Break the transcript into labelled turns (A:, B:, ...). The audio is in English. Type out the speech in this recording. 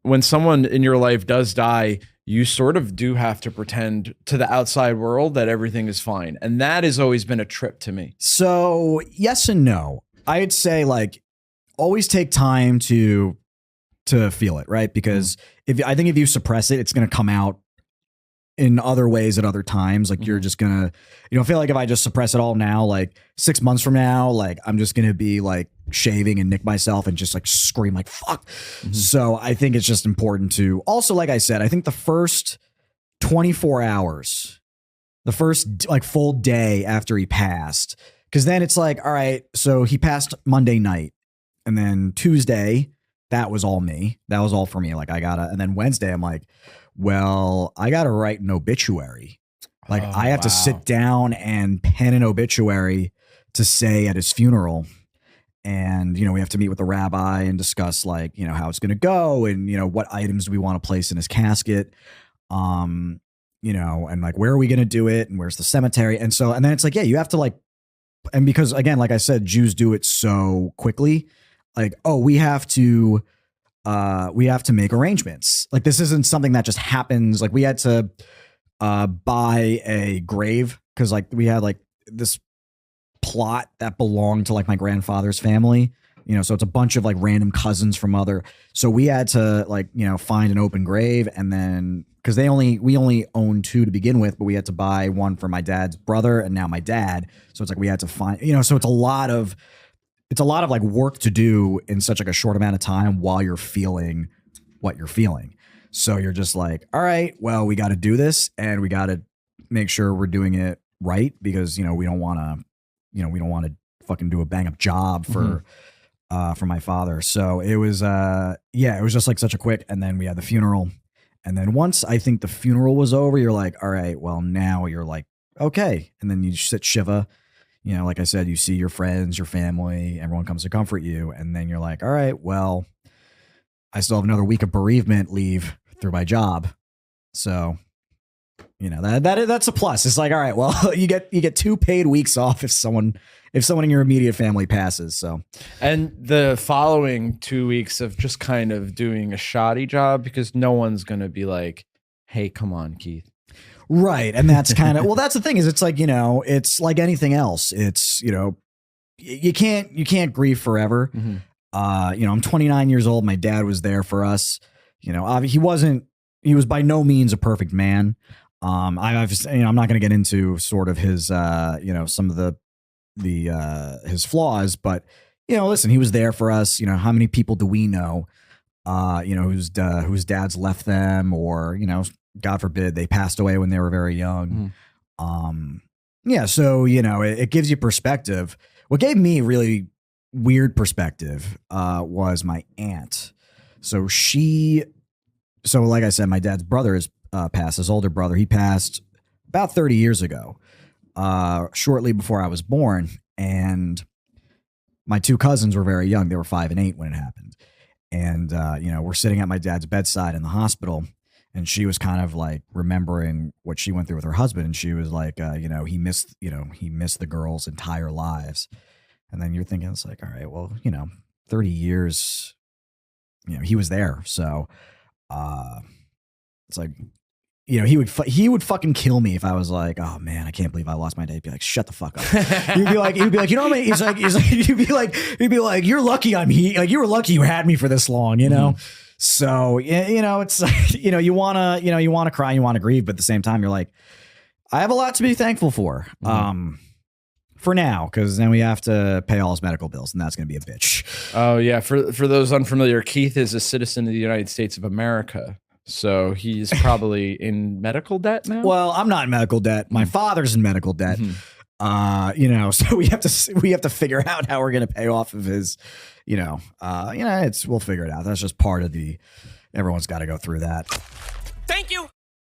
A: when someone in your life does die, you sort of do have to pretend to the outside world that everything is fine. And that has always been a trip to me.
B: So yes and no. I'd say like always take time to feel it, right? Because I think if you suppress it, it's going to come out in other ways at other times. Like you're just gonna, I feel like if I just suppress it all now, like 6 months from now, like I'm just gonna be like shaving and nick myself and just like scream like fuck. So I think it's just important to also, like I said, I think the first 24 hours, the first like full day after he passed, because then it's like, all right, so he passed Monday night, and then Tuesday, that was all me. That was all for me. Like and then Wednesday, I'm like, well, I got to write an obituary. Like I have to sit down and pen an obituary to say at his funeral. And, we have to meet with the rabbi and discuss like, how it's going to go and, what items do we want to place in his casket. And like, where are we going to do it? And where's the cemetery? And then it's like, yeah, you have to like, and because again, like I said, Jews do it so quickly. Like, oh, we have to make arrangements. Like this isn't something that just happens. Like we had to buy a grave because like we had like this plot that belonged to like my grandfather's family. So it's a bunch of like random cousins from so we had to like, find an open grave, and then because we only owned 2 to begin with, but we had to buy one for my dad's brother and now my dad. So it's like we had to find, so it's a lot of like work to do in such like a short amount of time while you're feeling what you're feeling. So you're just like, all right, well, we got to do this and we got to make sure we're doing it right because, we don't want to fucking do a bang up job for my father. So it was, it was just like such a quick, and then we had the funeral. And then once I think the funeral was over, you're like, all right, well now you're like, okay. And then you sit Shiva. Like I said, you see your friends, your family, everyone comes to comfort you. And then you're like, all right, well, I still have another week of bereavement leave through my job. So, that's a plus. It's like, all right, well, you get 2 paid weeks off if someone in your immediate family passes. So,
A: and the following 2 weeks of just kind of doing a shoddy job because no one's going to be like, hey, come on, Keith.
B: Right. And that's kind of, well, that's the thing is it's like, it's like anything else. It's, you can't grieve forever. I'm 29 years old. My dad was there for us. He was by no means a perfect man. I'm not going to get into sort of his, some of his flaws, but, listen, he was there for us. How many people do we know, whose dads left them or, God forbid they passed away when they were very young. So, it gives you perspective. What gave me really weird perspective was my aunt. So like I said, my dad's brother is passed, his older brother. He passed about 30 years ago, shortly before I was born. And my 2 cousins were very young. They were 5 and 8 when it happened. And, we're sitting at my dad's bedside in the hospital. And she was kind of like remembering what she went through with her husband. And she was like, he missed the girls' entire lives. And then you're thinking, it's like, all right, well, 30 years, he was there. So it's like, he would fucking kill me if I was like, oh man, I can't believe I lost my day. He'd be like, shut the fuck up. He'd be like, you know what I mean? He's like, he'd be like, you're lucky I'm here. Like, you were lucky you had me for this long, So, it's, you want to cry, you want to grieve, but at the same time, you're like, I have a lot to be thankful for. For now, because then we have to pay all his medical bills, and that's going to be a bitch.
A: Oh, yeah. For those unfamiliar, Keith is a citizen of the United States of America. So he's probably in medical debt now?
B: Well, I'm not in medical debt. My father's in medical debt. So we have to figure out how we're going to pay off of his, we'll figure it out. That's just part of everyone's got to go through that.
C: Thank you.